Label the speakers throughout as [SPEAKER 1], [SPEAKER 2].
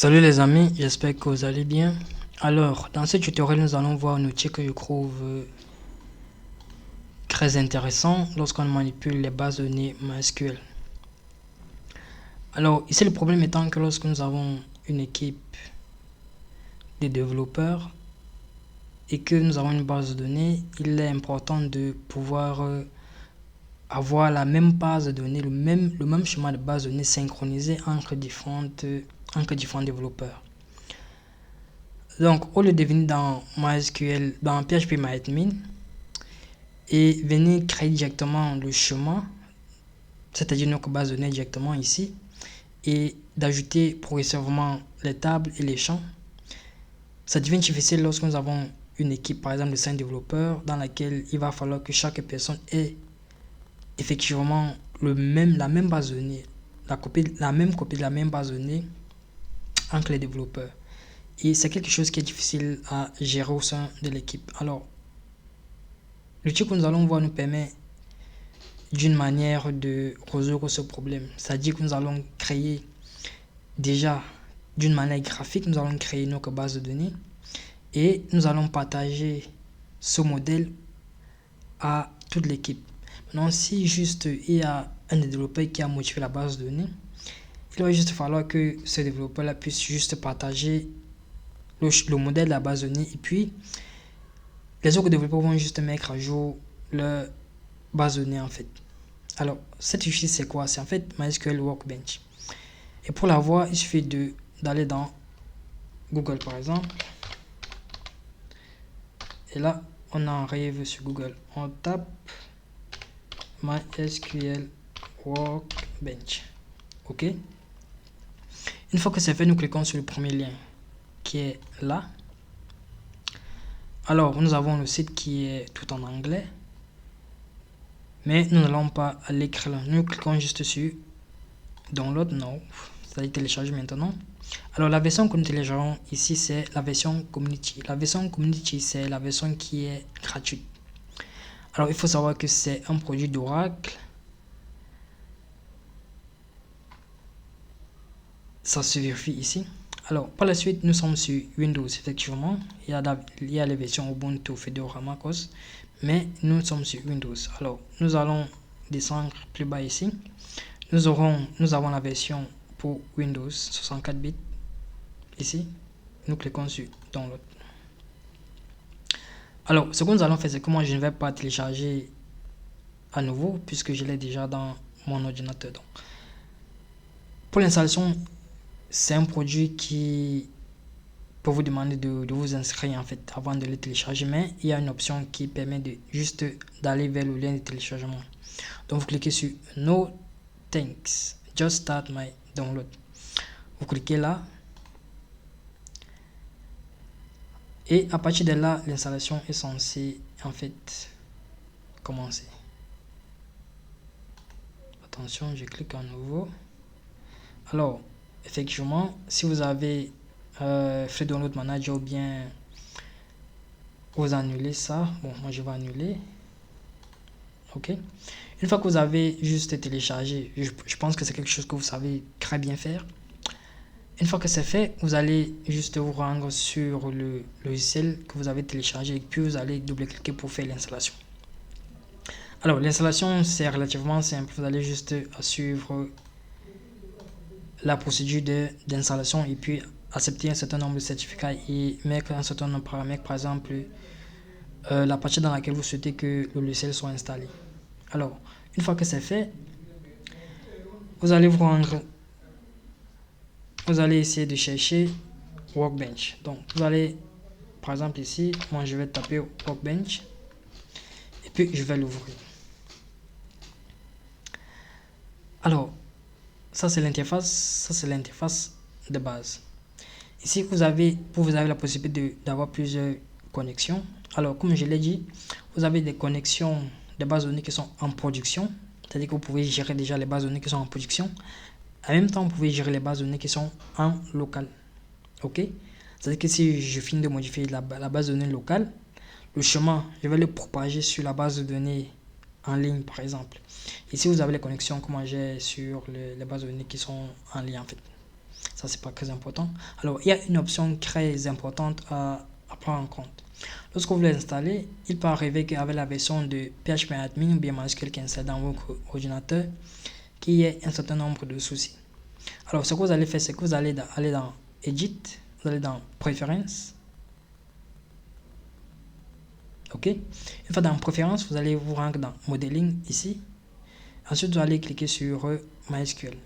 [SPEAKER 1] Salut les amis, j'espère que vous allez bien. Alors, dans ce tutoriel, nous allons voir un outil que je trouve très intéressant lorsqu'on manipule les bases de données MySQL. Alors, ici le problème étant que lorsque nous avons une équipe de développeurs et que nous avons une base de données, il est important de pouvoir avoir la même base de données, le même schéma de base de données synchronisé entre différents développeurs. Donc, au lieu de venir dans MySQL, dans PHP et venir créer directement le schéma, c'est-à-dire notre base de données directement ici, et d'ajouter progressivement les tables et les champs, ça devient difficile lorsque nous avons une équipe, par exemple de 5 développeurs, dans laquelle il va falloir que chaque personne ait effectivement la même base de données, la même copie de la même base de données entre les développeurs. Et c'est quelque chose qui est difficile à gérer au sein de l'équipe. Alors, l'outil que nous allons voir nous permet d'une manière de résoudre ce problème. C'est-à-dire que nous allons créer déjà d'une manière graphique, nous allons créer notre base de données et nous allons partager ce modèle à toute l'équipe. Maintenant, si juste il y a un développeur qui a modifié la base de données, il va juste falloir que ce développeur-là puisse juste partager le modèle de la base de données et puis les autres développeurs vont juste mettre à jour leur base de données en fait. Alors, cette fichier c'est quoi? C'est en fait MySQL Workbench. Et pour la voir, il suffit d'aller dans Google par exemple. Et là, on arrive sur Google. On tape MySQL Workbench. OK? Une fois que c'est fait, nous cliquons sur le premier lien qui est là. Alors, nous avons le site qui est tout en anglais. Mais nous n'allons pas aller écrire là. Nous cliquons juste sur Download Now. C'est-à-dire télécharger maintenant. Alors la version que nous téléchargeons ici c'est la version Community. La version Community c'est la version qui est gratuite. Alors il faut savoir que c'est un produit d'Oracle. Ça se vérifie ici. Alors par la suite nous sommes sur Windows effectivement. Il y a les versions Ubuntu, Fedora, MacOS. Mais nous sommes sur Windows. Alors nous allons descendre plus bas ici. Nous avons la version pour Windows 64 bits. Ici, nous cliquons sur Download. Alors, ce que nous allons faire, c'est que moi, je ne vais pas télécharger à nouveau, puisque je l'ai déjà dans mon ordinateur. Donc, pour l'installation, c'est un produit qui peut vous demander de vous inscrire, en fait, avant de le télécharger. Mais il y a une option qui permet juste d'aller vers le lien de téléchargement. Donc, vous cliquez sur No Thanks, Just Start My Download. Vous cliquez là. Et à partir de là, l'installation est censée en fait commencer. Attention, je clique à nouveau. Alors, effectivement, si vous avez Free Download Manager ou bien vous annulez ça. Bon, moi je vais annuler. Ok. Une fois que vous avez juste téléchargé, je pense que c'est quelque chose que vous savez très bien faire. Une fois que c'est fait, vous allez juste vous rendre sur le logiciel que vous avez téléchargé et puis vous allez double-cliquer pour faire l'installation. Alors, l'installation, c'est relativement simple. Vous allez juste suivre la procédure d'installation et puis accepter un certain nombre de certificats et mettre un certain nombre de paramètres, par exemple, la partie dans laquelle vous souhaitez que le logiciel soit installé. Alors, une fois que c'est fait, vous allez essayer de chercher Workbench. Donc, vous allez, par exemple ici, moi je vais taper Workbench et puis je vais l'ouvrir. Alors, ça c'est l'interface de base. Ici, vous avez la possibilité d'avoir plusieurs connexions. Alors, comme je l'ai dit, vous avez des connexions de bases de données qui sont en production. C'est-à-dire que vous pouvez gérer déjà les bases de données qui sont en production. En même temps, vous pouvez gérer les bases de données qui sont en local. Ok? C'est-à-dire que si je finis de modifier la base de données locale, le chemin, je vais le propager sur la base de données en ligne, par exemple. Ici, vous avez les connexions que moi j'ai sur les bases de données qui sont en ligne, en fait. Ça, c'est pas très important. Alors, il y a une option très importante à prendre en compte. Lorsque vous l'installez, il peut arriver qu'avec la version de PHP-Admin ou bien MySQL qui est installée dans votre ordinateur, qu'il y ait un certain nombre de soucis. Alors, ce que vous allez faire, c'est que vous allez aller dans Edit, vous allez dans Préférences. Ok. Une fois dans Préférences, vous allez vous rendre dans Modeling ici. Ensuite, vous allez cliquer sur MySQL.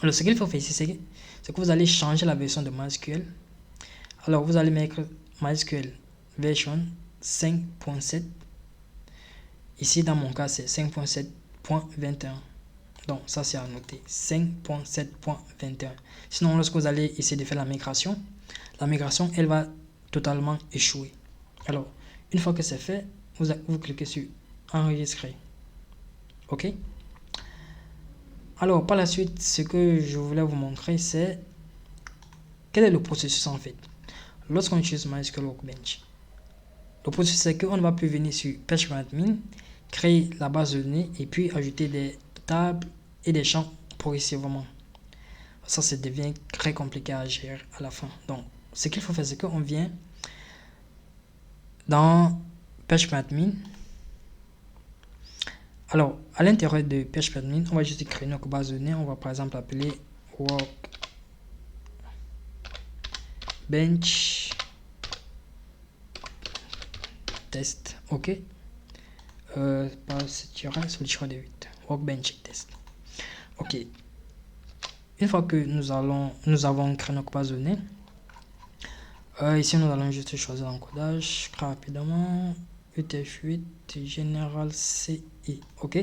[SPEAKER 1] Alors, ce qu'il faut faire ici, c'est que vous allez changer la version de MySQL. Alors, vous allez mettre MySQL version 5.7. Ici, dans mon cas, c'est 5.7.21. Donc, ça, c'est à noter. 5.7.21. Sinon, lorsque vous allez essayer de faire la migration, elle va totalement échouer. Alors, une fois que c'est fait, vous cliquez sur Enregistrer. Ok. Alors, par la suite, ce que je voulais vous montrer, c'est quel est le processus en fait. Lorsqu'on utilise MySQL Workbench, le processus, c'est qu'on ne va plus venir sur PHP-Admin, créer la base de données et puis ajouter des tables et des champs progressivement. Ça devient très compliqué à gérer à la fin. Donc, ce qu'il faut faire, c'est qu'on vient dans PHP-Admin. Alors, à l'intérieur de PHP-Admin, on va juste créer notre base de données. On va par exemple appeler Workbench Test. Ok. Pas ce tiret, sur le tiret de 8. Workbench Test. Ok. Une fois que nous avons créé notre base de données, ici nous allons juste choisir l'encodage très rapidement. UTF-8 General CI. Ok.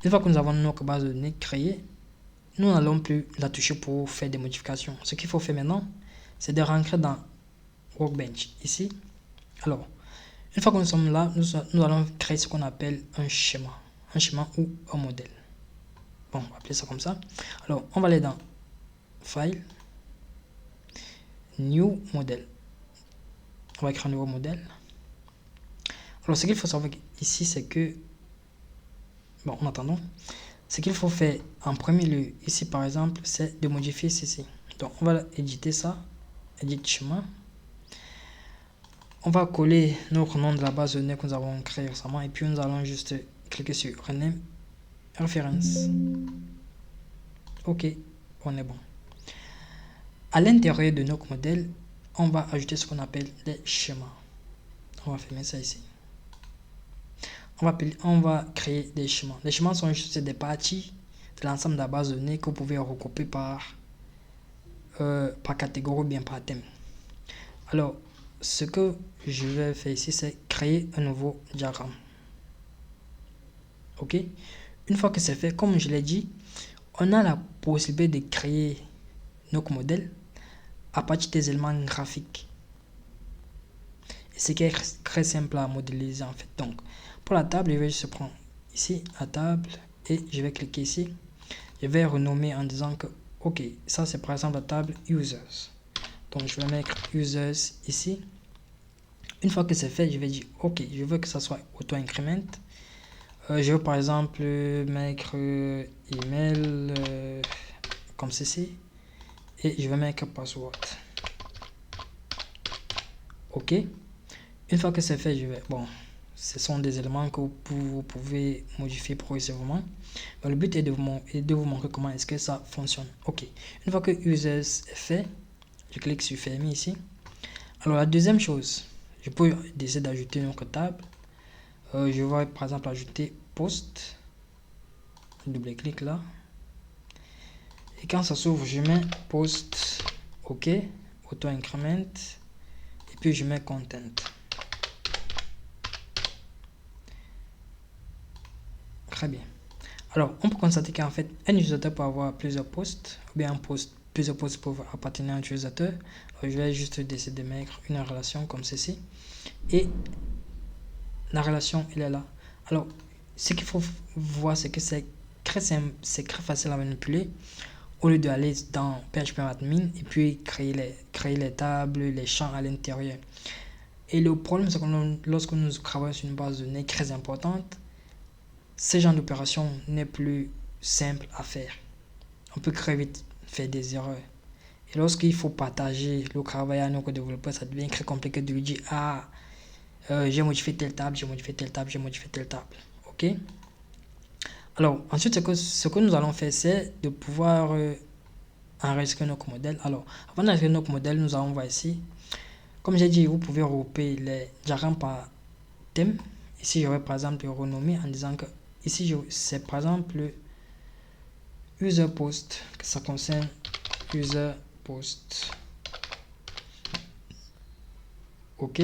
[SPEAKER 1] Une fois que nous avons notre base de données créée, nous n'allons plus la toucher pour faire des modifications. Ce qu'il faut faire maintenant, c'est de rentrer dans Workbench ici. Alors, une fois que nous sommes là, nous allons créer ce qu'on appelle un schéma ou un modèle. Bon, on va appeler ça comme ça. Alors, on va aller dans File, New Model. On va créer un nouveau modèle. Alors, ce qu'il faut savoir ici, c'est que, bon, en attendant, ce qu'il faut faire en premier lieu, ici par exemple, c'est de modifier ceci. Donc, on va éditer ça, Edit schéma. On va coller notre nom de la base de données que nous avons créée récemment et puis nous allons juste cliquer sur Rename Reference. Ok, on est bon. À l'intérieur de notre modèle, on va ajouter ce qu'on appelle les schémas. On va fermer ça ici. On va créer des schémas. Les schémas sont juste des parties de l'ensemble de la base de données que vous pouvez regrouper par catégorie ou bien par thème. Alors, ce que je vais faire ici, c'est créer un nouveau diagramme. Ok. Une fois que c'est fait, comme je l'ai dit, on a la possibilité de créer notre modèle à partir des éléments graphiques. Et ce qui est très simple à modéliser en fait. Donc, pour la table, je vais juste prendre ici la table et je vais cliquer ici. Je vais renommer en disant que, ok, ça c'est par exemple la table Users. Donc, je vais mettre Users ici. Une fois que c'est fait, je vais dire, ok, je veux que ça soit auto-increment. Je veux par exemple mettre email comme ceci. Et je vais mettre password. Ok. Une fois que c'est fait, ce sont des éléments que vous pouvez modifier progressivement. Mais le but est de vous montrer comment est-ce que ça fonctionne. Ok. Une fois que users est fait, je clique sur fermer ici. Alors la deuxième chose, je peux décider d'ajouter une autre table. Je vais par exemple ajouter post. Double-clic là. Et quand ça s'ouvre, je mets post. Ok. Auto-increment. Et puis je mets content. Très bien. Alors, on peut constater qu'en fait, un utilisateur peut avoir plusieurs posts, ou bien plusieurs posts peuvent appartenir à un utilisateur. Alors, je vais juste décider de mettre une relation comme ceci. Et la relation, elle est là. Alors, ce qu'il faut voir, c'est que c'est très simple, c'est très facile à manipuler. Au lieu d'aller dans PHP-Admin et puis créer les tables, les champs à l'intérieur. Et le problème, c'est que lorsque nous travaillons sur une base de données très importante, ce genre d'opération n'est plus simple à faire. On peut très vite faire des erreurs. Et lorsqu'il faut partager le travail à nos co-développeurs, ça devient très compliqué de lui dire, ah, j'ai modifié telle table, j'ai modifié telle table, j'ai modifié telle table. Ok? Alors, ensuite, ce que nous allons faire, c'est de pouvoir enregistrer notre modèle. Alors, avant d'enregistrer notre modèle, nous allons voir ici. Comme j'ai dit, vous pouvez regrouper les diagrammes par thème. Ici, j'aurais par exemple renommé en disant que ici, c'est par exemple user post, que ça concerne user post. Ok,